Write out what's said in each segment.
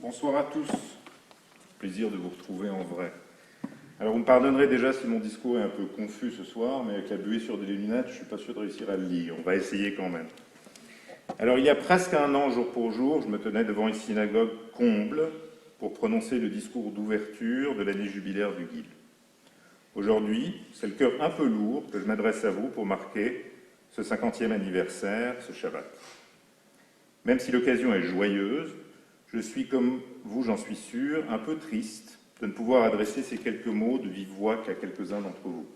Bonsoir à tous. Plaisir de vous retrouver en vrai. Alors vous me pardonnerez déjà si mon discours est un peu confus ce soir, mais avec la buée sur des lunettes, je ne suis pas sûr de réussir à le lire. On va essayer quand même. Alors il y a presque un an, jour pour jour, je me tenais devant une synagogue comble pour prononcer le discours d'ouverture de l'année jubilaire du Guil. Aujourd'hui, c'est le cœur un peu lourd que je m'adresse à vous pour marquer ce 50e anniversaire, ce Shabbat. Même si l'occasion est joyeuse, je suis, comme vous, j'en suis sûr, un peu triste de ne pouvoir adresser ces quelques mots de vive voix qu'à quelques-uns d'entre vous.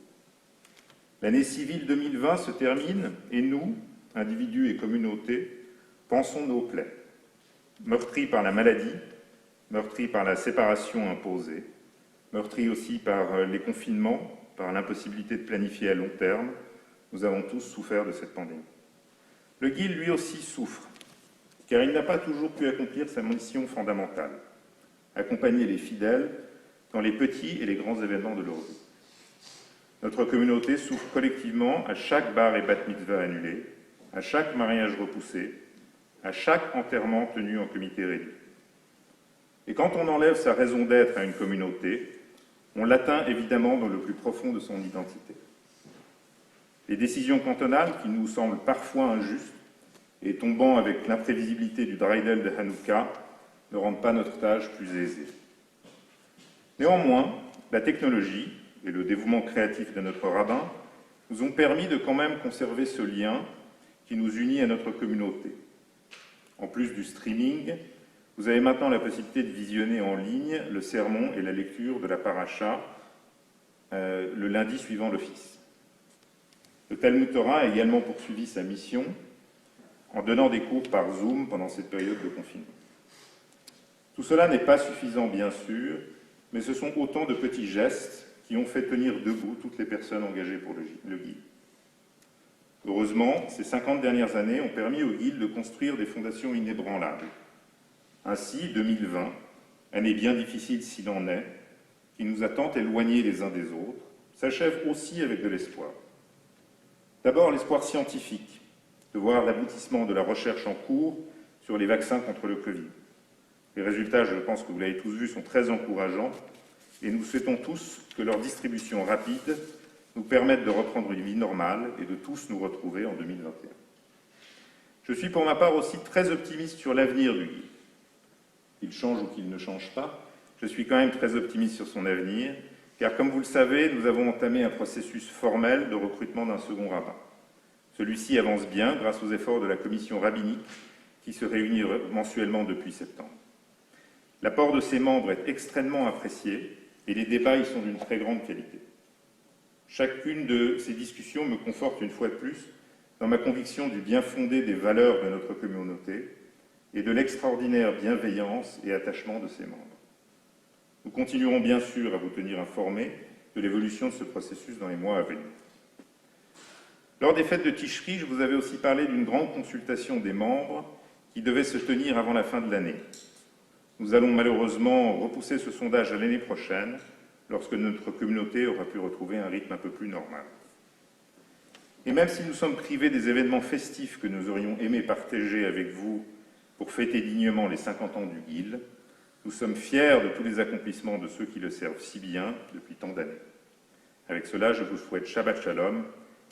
L'année civile 2020 se termine et nous, individus et communautés, pensons nos plaies. Meurtris par la maladie, meurtris par la séparation imposée, meurtris aussi par les confinements, par l'impossibilité de planifier à long terme, nous avons tous souffert de cette pandémie. Le Guil, lui aussi, souffre, car il n'a pas toujours pu accomplir sa mission fondamentale, accompagner les fidèles dans les petits et les grands événements de leur vie. Notre communauté souffre collectivement à chaque bar et bat mitzvah annulé, à chaque mariage repoussé, à chaque enterrement tenu en comité réduit. Et quand on enlève sa raison d'être à une communauté, on l'atteint évidemment dans le plus profond de son identité. Les décisions cantonales, qui nous semblent parfois injustes, et tombant avec l'imprévisibilité du Dreidel de Hanouka, ne rendent pas notre tâche plus aisée. Néanmoins, la technologie et le dévouement créatif de notre rabbin nous ont permis de quand même conserver ce lien qui nous unit à notre communauté. En plus du streaming, vous avez maintenant la possibilité de visionner en ligne le sermon et la lecture de la paracha le lundi suivant l'office. Le Talmud Torah a également poursuivi sa mission en donnant des cours par Zoom pendant cette période de confinement. Tout cela n'est pas suffisant, bien sûr, mais ce sont autant de petits gestes qui ont fait tenir debout toutes les personnes engagées pour le Guil. Heureusement, ces 50 dernières années ont permis au Guil de construire des fondations inébranlables. Ainsi, 2020, année bien difficile s'il en est, qui nous a tant éloignés les uns des autres, s'achève aussi avec de l'espoir. D'abord, l'espoir scientifique, de voir l'aboutissement de la recherche en cours sur les vaccins contre le Covid. Les résultats, je pense que vous l'avez tous vu, sont très encourageants et nous souhaitons tous que leur distribution rapide nous permette de reprendre une vie normale et de tous nous retrouver en 2021. Je suis pour ma part aussi très optimiste sur l'avenir du Guil. Qu'il change ou qu'il ne change pas, je suis quand même très optimiste sur son avenir, car comme vous le savez, nous avons entamé un processus formel de recrutement d'un second rabbin. Celui-ci avance bien grâce aux efforts de la commission rabbinique qui se réunit mensuellement depuis septembre. L'apport de ses membres est extrêmement apprécié et les débats y sont d'une très grande qualité. Chacune de ces discussions me conforte une fois de plus dans ma conviction du bien fondé des valeurs de notre communauté et de l'extraordinaire bienveillance et attachement de ses membres. Nous continuerons bien sûr à vous tenir informés de l'évolution de ce processus dans les mois à venir. Lors des fêtes de Tishri, je vous avais aussi parlé d'une grande consultation des membres qui devait se tenir avant la fin de l'année. Nous allons malheureusement repousser ce sondage à l'année prochaine, lorsque notre communauté aura pu retrouver un rythme un peu plus normal. Et même si nous sommes privés des événements festifs que nous aurions aimé partager avec vous pour fêter dignement les 50 ans du Guil, nous sommes fiers de tous les accomplissements de ceux qui le servent si bien depuis tant d'années. Avec cela, je vous souhaite Shabbat Shalom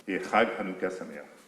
et Chag Hanouka Sameach.